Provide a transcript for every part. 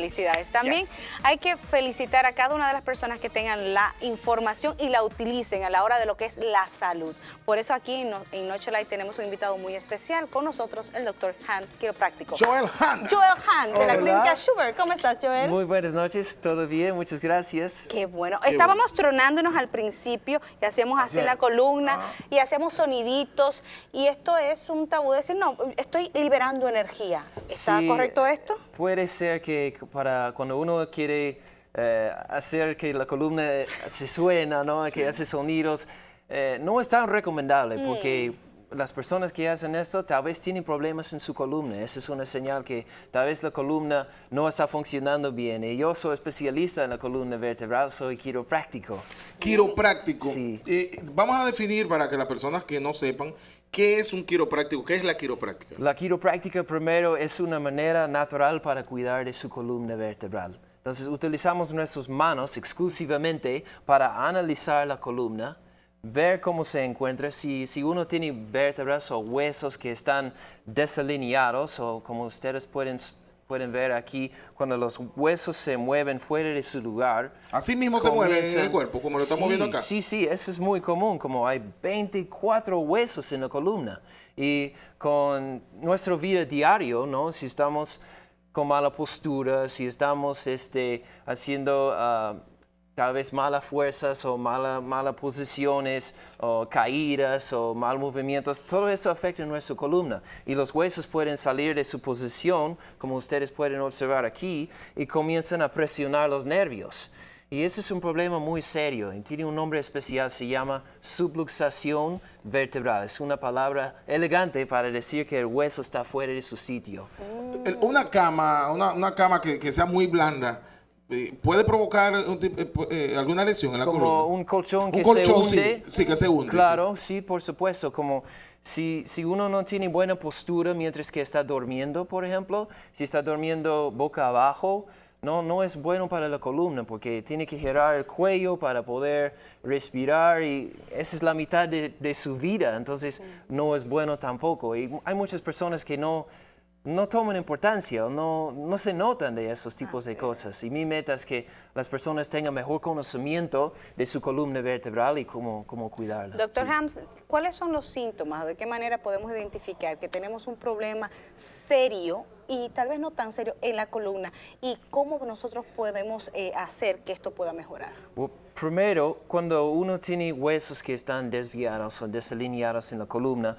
Felicidades. También hay que felicitar a cada una de las personas que tengan la información y la utilicen a la hora de lo que es la salud. Por eso aquí en Noche Light tenemos un invitado muy especial con nosotros, el Dr. Hand, quiropráctico. Joel Hand. Joel Hand, de la Hola. clínica Schubert. ¿Cómo estás, Joel? Muy buenas noches, todo bien, muchas gracias. Qué bueno. Estábamos tronándonos al principio y hacíamos así en la columna y hacíamos soniditos y esto es un tabú, decir, no, estoy liberando energía. ¿Está Sí, correcto esto? Puede ser que para cuando uno quiere hacer que la columna se suena, ¿no? Que hace sonidos, no es tan recomendable porque las personas que hacen esto tal vez tienen problemas en su columna. Esa es una señal que tal vez la columna no está funcionando bien. Y yo soy especialista en la columna vertebral, soy quiropráctico. Quiropráctico. Sí. Vamos a definir para que las personas que no sepan qué es un quiropráctico, qué es la quiropráctica. La quiropráctica primero es una manera natural para cuidar de su columna vertebral. Entonces utilizamos nuestras manos exclusivamente para analizar la columna, ver cómo se encuentra, si uno tiene vértebras o huesos que están desalineados o como ustedes pueden ver aquí, cuando los huesos se mueven fuera de su lugar. Así mismo se mueve en el cuerpo, como lo estamos viendo acá. Sí, eso es muy común, como hay 24 huesos en la columna. Y con nuestra vida diaria, ¿no? Si estamos con mala postura, si estamos haciendo tal vez malas fuerzas o malas posiciones o caídas o mal movimientos, todo eso afecta nuestra columna y los huesos pueden salir de su posición, como ustedes pueden observar aquí, y comienzan a presionar los nervios. Y ese es un problema muy serio y tiene un nombre especial, se llama subluxación vertebral. Es una palabra elegante para decir que el hueso está fuera de su sitio. Una cama que sea muy blanda, ¿puede provocar alguna lesión en la columna? Como un colchón que Un colchón, se hunde. sí, que se hunde. Claro, sí, por supuesto. Como si uno no tiene buena postura mientras que está durmiendo, por ejemplo, si está durmiendo boca abajo, no es bueno para la columna porque tiene que girar el cuello para poder respirar y esa es la mitad de su vida, entonces no es bueno tampoco. Y hay muchas personas que no toman importancia o no se notan de esos tipos de cosas. Y mi meta es que las personas tengan mejor conocimiento de su columna vertebral y cómo cuidarla. Doctor Hams, ¿cuáles son los síntomas? ¿De qué manera podemos identificar que tenemos un problema serio y tal vez no tan serio en la columna? ¿Y cómo nosotros podemos hacer que esto pueda mejorar? Primero, cuando uno tiene huesos que están desviados o desalineados en la columna,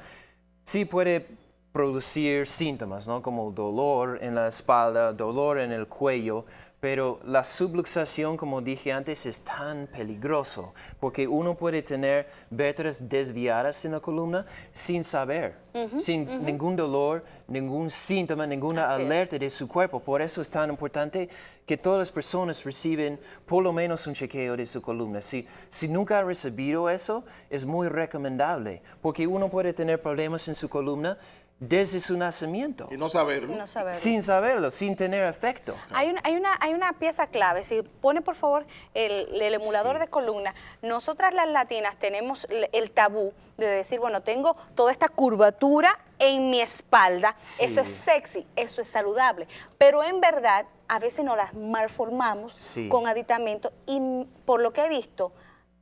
sí puede producir síntomas, ¿no? Como dolor en la espalda, dolor en el cuello, pero la subluxación, como dije antes, es tan peligroso porque uno puede tener vértebras desviadas en la columna sin saber, sin ningún dolor, ningún síntoma, ninguna alerta de su cuerpo. Por eso es tan importante que todas las personas reciben por lo menos un chequeo de su columna. Si nunca ha recibido eso, es muy recomendable porque uno puede tener problemas en su columna desde su nacimiento. Y no saberlo. Sin saberlo, sin tener efecto. Hay una pieza clave. Si pone por favor el emulador de columna, nosotras las latinas tenemos el tabú de decir, bueno, tengo toda esta curvatura en mi espalda, eso es sexy, eso es saludable, pero en verdad a veces nos las malformamos con aditamentos y por lo que he visto,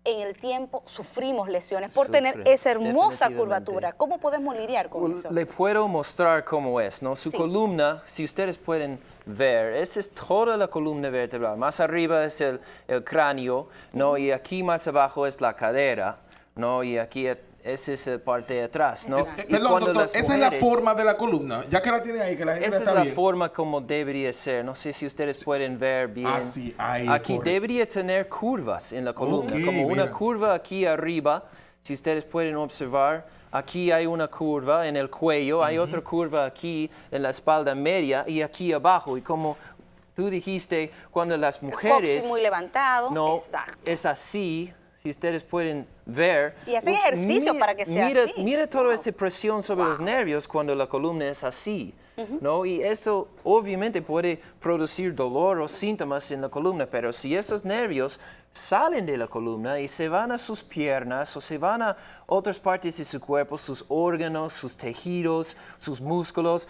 en el tiempo sufrimos lesiones por tener esa hermosa curvatura. ¿Cómo podemos lidiar con eso? Le puedo mostrar cómo es, ¿no? Su columna, si ustedes pueden ver, esa es toda la columna vertebral. Más arriba es el cráneo, ¿no? Y aquí más abajo es la cadera, ¿no? Y aquí esa es la parte de atrás, ¿no? Perdón, doctor, esa es la forma de la columna, ya que la tiene ahí, que la gente esa está es la bien. forma como debería ser. No sé si ustedes pueden ver bien. Sí, ahí, aquí correcto. debería tener curvas en la columna, como una curva aquí arriba, si ustedes pueden observar. Aquí hay una curva en el cuello, hay otra curva aquí en la espalda media y aquí abajo. Y como tú dijiste, cuando las mujeres... El coxis muy levantado, es así. Si ustedes pueden ver... Y hacen ejercicio para que sea así. Mira toda esa presión sobre los nervios cuando la columna es así, ¿no? Y eso obviamente puede producir dolor o síntomas en la columna, pero si esos nervios salen de la columna y se van a sus piernas o se van a otras partes de su cuerpo, sus órganos, sus tejidos, sus músculos,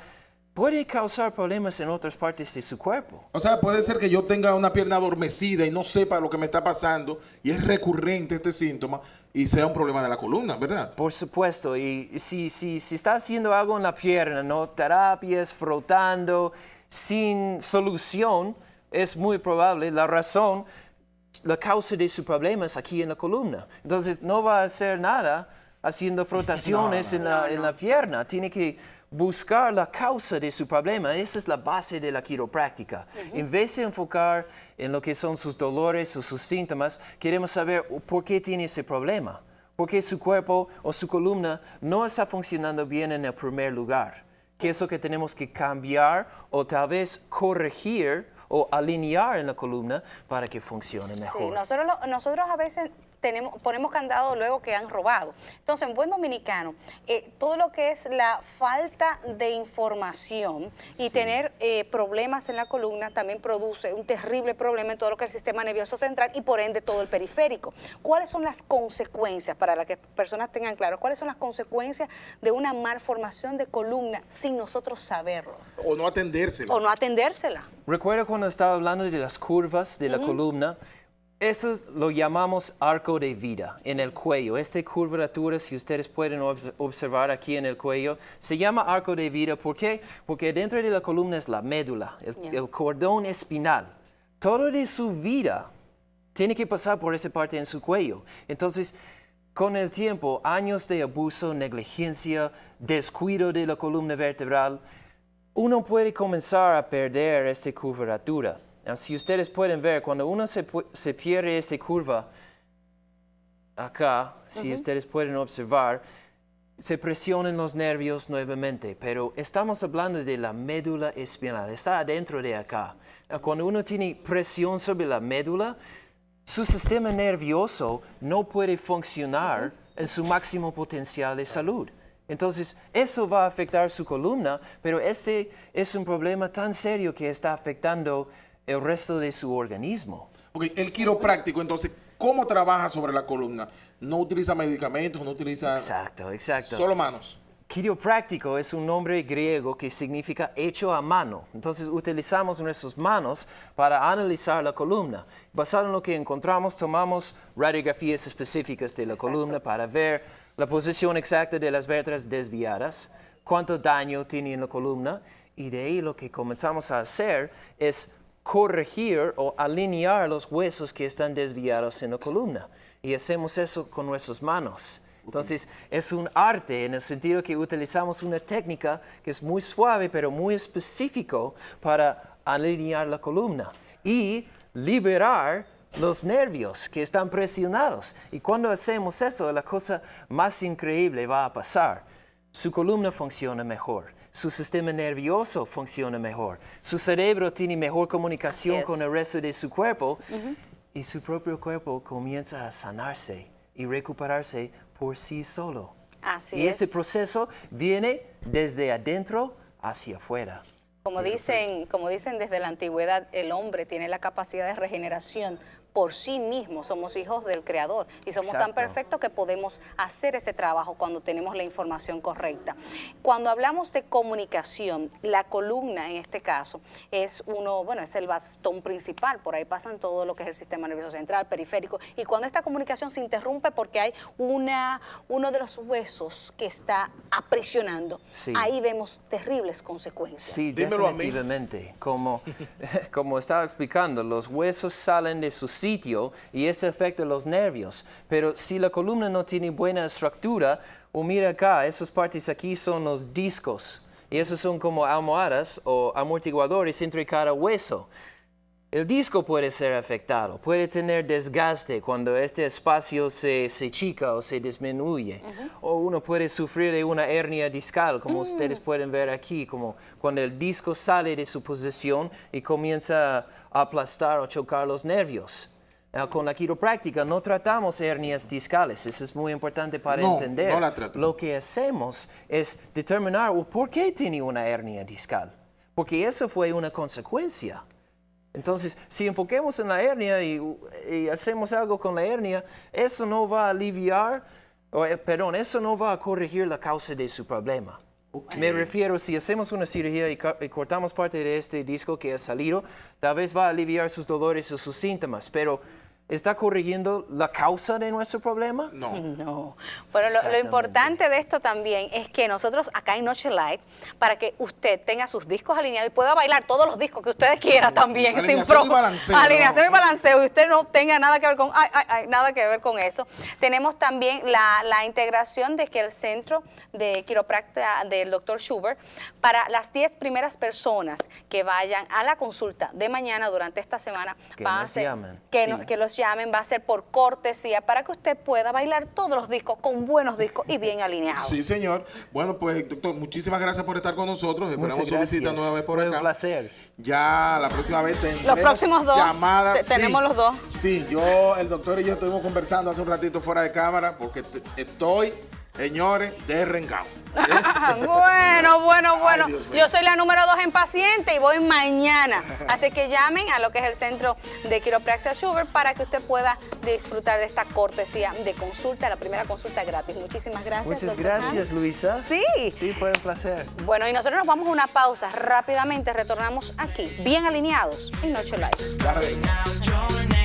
puede causar problemas en otras partes de su cuerpo. O sea, puede ser que yo tenga una pierna adormecida y no sepa lo que me está pasando y es recurrente este síntoma y sea un problema de la columna, ¿verdad? Por supuesto, y si está haciendo algo en la pierna, ¿no? Terapias, frotando, sin solución, es muy probable la causa de su problema es aquí en la columna. Entonces, no va a hacer nada haciendo frotaciones en la pierna. Tiene que buscar la causa de su problema. Esa es la base de la quiropráctica. En vez de enfocar en lo que son sus dolores o sus síntomas, queremos saber por qué tiene ese problema. Por qué su cuerpo o su columna no está funcionando bien en el primer lugar. ¿Qué es lo que tenemos que cambiar o tal vez corregir o alinear en la columna para que funcione mejor? Sí, nosotros a veces ponemos candado luego que han robado. Entonces, en buen dominicano, todo lo que es la falta de información y tener problemas en la columna también produce un terrible problema en todo lo que es el sistema nervioso central y por ende todo el periférico. ¿Cuáles son las consecuencias, para que personas tengan claro, cuáles son las consecuencias de una malformación de columna sin nosotros saberlo? O no atendérsela. O no atendérsela. Recuerda cuando estaba hablando de las curvas de la columna. Eso lo llamamos arco de vida en el cuello. Esta curvatura, si ustedes pueden observar aquí en el cuello, se llama arco de vida. ¿Por qué? Porque dentro de la columna es la médula, el cordón espinal. Todo de su vida tiene que pasar por esa parte en su cuello. Entonces, con el tiempo, años de abuso, negligencia, descuido de la columna vertebral, uno puede comenzar a perder esta curvatura. Si ustedes pueden ver, cuando uno se pierde esa curva, acá, si ustedes pueden observar, se presionan los nervios nuevamente, pero estamos hablando de la médula espinal, está adentro de acá. Cuando uno tiene presión sobre la médula, su sistema nervioso no puede funcionar en su máximo potencial de salud. Entonces, eso va a afectar su columna, pero este es un problema tan serio que está afectando el resto de su organismo. Ok, el quiropráctico, entonces, ¿cómo trabaja sobre la columna? No utiliza medicamentos, no utiliza... Exacto. Solo manos. Quiropráctico es un nombre griego que significa hecho a mano. Entonces utilizamos nuestras manos para analizar la columna. Basado en lo que encontramos, tomamos radiografías específicas de la columna para ver la posición exacta de las vértebras desviadas, cuánto daño tiene en la columna, y de ahí lo que comenzamos a hacer es corregir o alinear los huesos que están desviados en la columna. Y hacemos eso con nuestras manos. Entonces, es un arte en el sentido que utilizamos una técnica que es muy suave, pero muy específico para alinear la columna y liberar los nervios que están presionados. Y cuando hacemos eso, la cosa más increíble va a pasar. Su columna funciona mejor. Su sistema nervioso funciona mejor. Su cerebro tiene mejor comunicación con el resto de su cuerpo. Y su propio cuerpo comienza a sanarse y recuperarse por sí solo. Así y es. ese proceso viene desde adentro hacia afuera. Como dicen desde la antigüedad, el hombre tiene la capacidad de regeneración por sí mismo. Somos hijos del Creador y somos tan perfectos que podemos hacer ese trabajo cuando tenemos la información correcta. Cuando hablamos de comunicación, la columna en este caso es es el bastón principal. Por ahí pasan todo lo que es el sistema nervioso central, periférico. Y cuando esta comunicación se interrumpe porque hay uno de los huesos que está aprisionando, ahí vemos terribles consecuencias. Sí, definitivamente. Como estaba explicando, los huesos salen de su sitio y eso afecta los nervios. Pero si la columna no tiene buena estructura, mira acá, esas partes aquí son los discos. Y esos son como almohadas o amortiguadores entre cada hueso. El disco puede ser afectado, puede tener desgaste cuando este espacio se achica o se disminuye. O uno puede sufrir de una hernia discal, como ustedes pueden ver aquí, como cuando el disco sale de su posición y comienza a aplastar o chocar los nervios. Con la quiropráctica no tratamos hernias discales, eso es muy importante para entender. No la tratamos. Lo que hacemos es determinar por qué tiene una hernia discal, porque eso fue una consecuencia. Entonces, si enfoquemos en la hernia y hacemos algo con la hernia, eso no va a aliviar, eso no va a corregir la causa de su problema. Me refiero, si hacemos una cirugía y cortamos parte de este disco que ha salido, tal vez va a aliviar sus dolores o sus síntomas, pero ¿está corrigiendo la causa de nuestro problema? No. No. Pero lo importante de esto también es que nosotros acá en Noche Light, para que usted tenga sus discos alineados y pueda bailar todos los discos que usted quiera también, Alineación y balanceo, alineación ¿no? y balanceo, y usted no tenga nada que ver con, nada que ver con eso. Tenemos también la integración de que el centro de quiropráctica del Dr. Schubert, para las 10 primeras personas que vayan a la consulta de mañana durante esta semana, Que van a nos ser, llamen, que los llamen, va a ser por cortesía para que usted pueda bailar todos los discos con buenos discos y bien alineados. Sí, señor. Bueno, pues, doctor, muchísimas gracias por estar con nosotros. Esperamos Muchas su visita gracias. nueva vez por Fue acá. un placer. Ya la próxima vez tendremos Los próximos dos, llamadas. tenemos los dos. Sí, el doctor y yo estuvimos conversando hace un ratito fuera de cámara porque estoy, señores, derrengado. Bueno. Ay, Dios mío. Yo soy la número 2 en paciente y voy mañana. Así que llamen a lo que es el centro de quiropraxia Schubert para que usted pueda disfrutar de esta cortesía de consulta, la primera consulta gratis. Muchísimas gracias. Muchas doctor gracias, Hans. Luisa. Sí. Sí, fue un placer. Bueno, y nosotros nos vamos a una pausa. Rápidamente retornamos aquí, bien alineados en Noche Live. Ya regresamos.